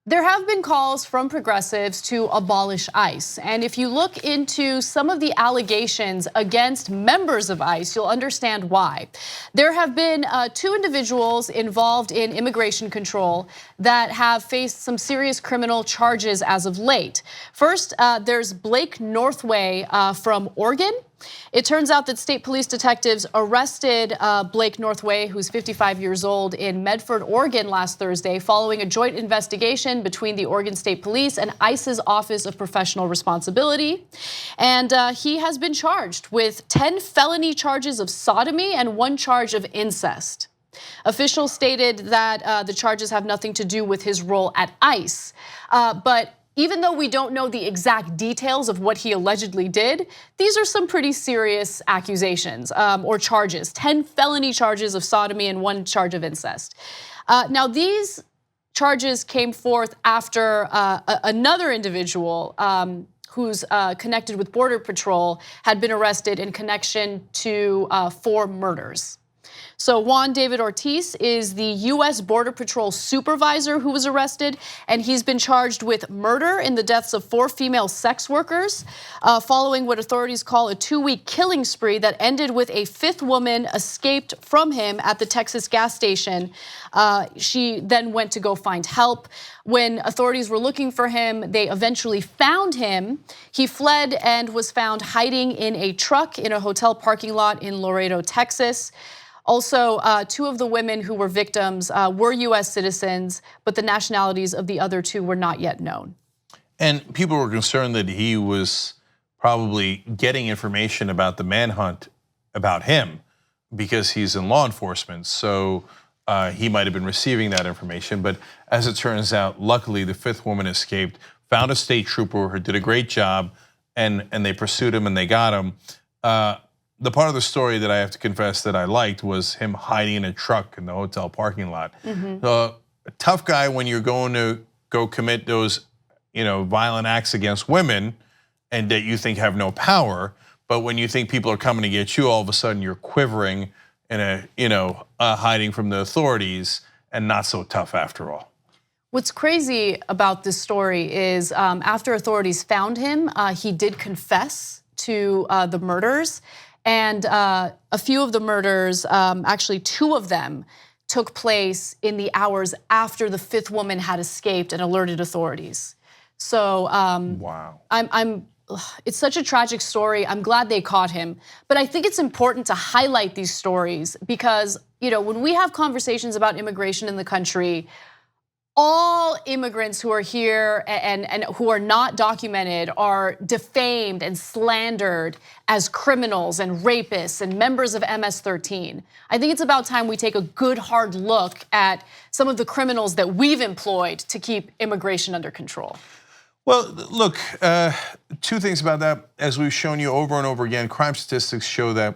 There have been calls from progressives to abolish ICE. And if you look into some of the allegations against members of ICE, you'll understand why. There have been 2 individuals involved in immigration control that have faced some serious criminal charges as of late. First, there's Blake Northway from Oregon. It turns out that state police detectives arrested Blake Northway, who's 55 years old, in Medford, Oregon last Thursday following a joint investigation between the Oregon State Police and ICE's Office of Professional Responsibility. And he has been charged with 10 felony charges of sodomy and 1 charge of incest. Officials stated that the charges have nothing to do with his role at ICE, but even though we don't know the exact details of what he allegedly did, these are some pretty serious accusations or charges. 10 felony charges of sodomy and 1 charge of incest. Now, these charges came forth after another individual who's connected with Border Patrol had been arrested in connection to 4 murders. So Juan David Ortiz is the US Border Patrol supervisor who was arrested, and he's been charged with murder in the deaths of 4 female sex workers, following what authorities call a 2-week killing spree that ended with a 5th woman escaped from him at the Texas gas station. She then went to go find help. When authorities were looking for him, they eventually found him. He fled and was found hiding in a truck in a hotel parking lot in Laredo, Texas. Also, 2 of the women who were victims were US citizens, but the nationalities of the other 2 were not yet known. And people were concerned that he was probably getting information about the manhunt about him because he's in law enforcement. So he might have been receiving that information. But as it turns out, luckily, the 5th woman escaped, found a state trooper who did a great job, and they pursued him and they got him. The part of the story that I have to confess that I liked was him hiding in a truck in the hotel parking lot. A tough guy when you're going to go commit those, violent acts against women and that you think have no power. But when you think people are coming to get you, all of a sudden you're quivering in hiding from the authorities, and not so tough after all. What's crazy about this story is after authorities found him, he did confess to the murders. And a few of the murders, actually 2 of them, took place in the hours after the 5th woman had escaped and alerted authorities. So wow. It's such a tragic story. I'm glad they caught him. But I think it's important to highlight these stories because, when we have conversations about immigration in the country, all immigrants who are here and who are not documented are defamed and slandered as criminals and rapists and members of MS-13. I think it's about time we take a good hard look at some of the criminals that we've employed to keep immigration under control. Well, look, 2 things about that. As we've shown you over and over again, crime statistics show that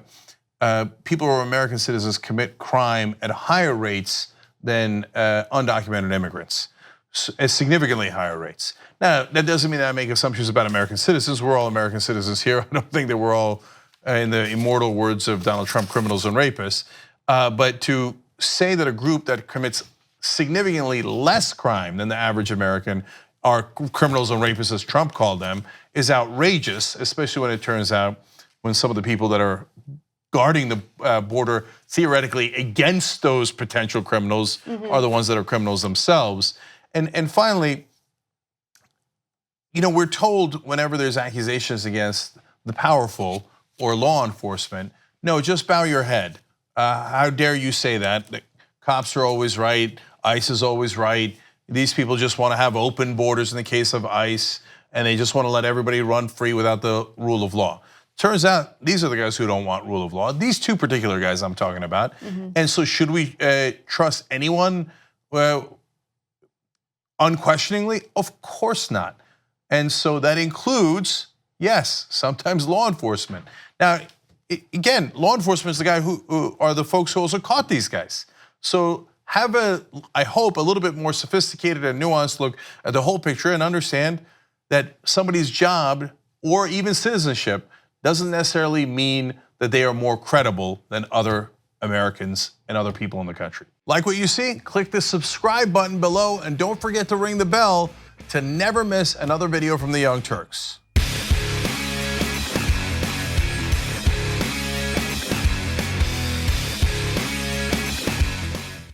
people who are American citizens commit crime at higher rates than undocumented immigrants, at significantly higher rates. Now, that doesn't mean that I make assumptions about American citizens. We're all American citizens here. I don't think that we're all, in the immortal words of Donald Trump, criminals and rapists. But to say that a group that commits significantly less crime than the average American are criminals and rapists, as Trump called them, is outrageous, especially when it turns out when some of the people that are guarding the border theoretically against those potential criminals are the ones that are criminals themselves. And finally, we're told whenever there's accusations against the powerful or law enforcement, no, just bow your head. How dare you say that? The cops are always right, ICE is always right. These people just want to have open borders in the case of ICE, and they just want to let everybody run free without the rule of law. Turns out these are the guys who don't want rule of law. These 2 particular guys I'm talking about. And so should we trust anyone unquestioningly? Of course not. And so that includes, yes, sometimes law enforcement. Now, again, law enforcement is the guy who are the folks who also caught these guys. So have I hope, a little bit more sophisticated and nuanced look at the whole picture and understand that somebody's job or even citizenship doesn't necessarily mean that they are more credible than other Americans and other people in the country. Like what you see? Click the subscribe button below and don't forget to ring the bell to never miss another video from the Young Turks.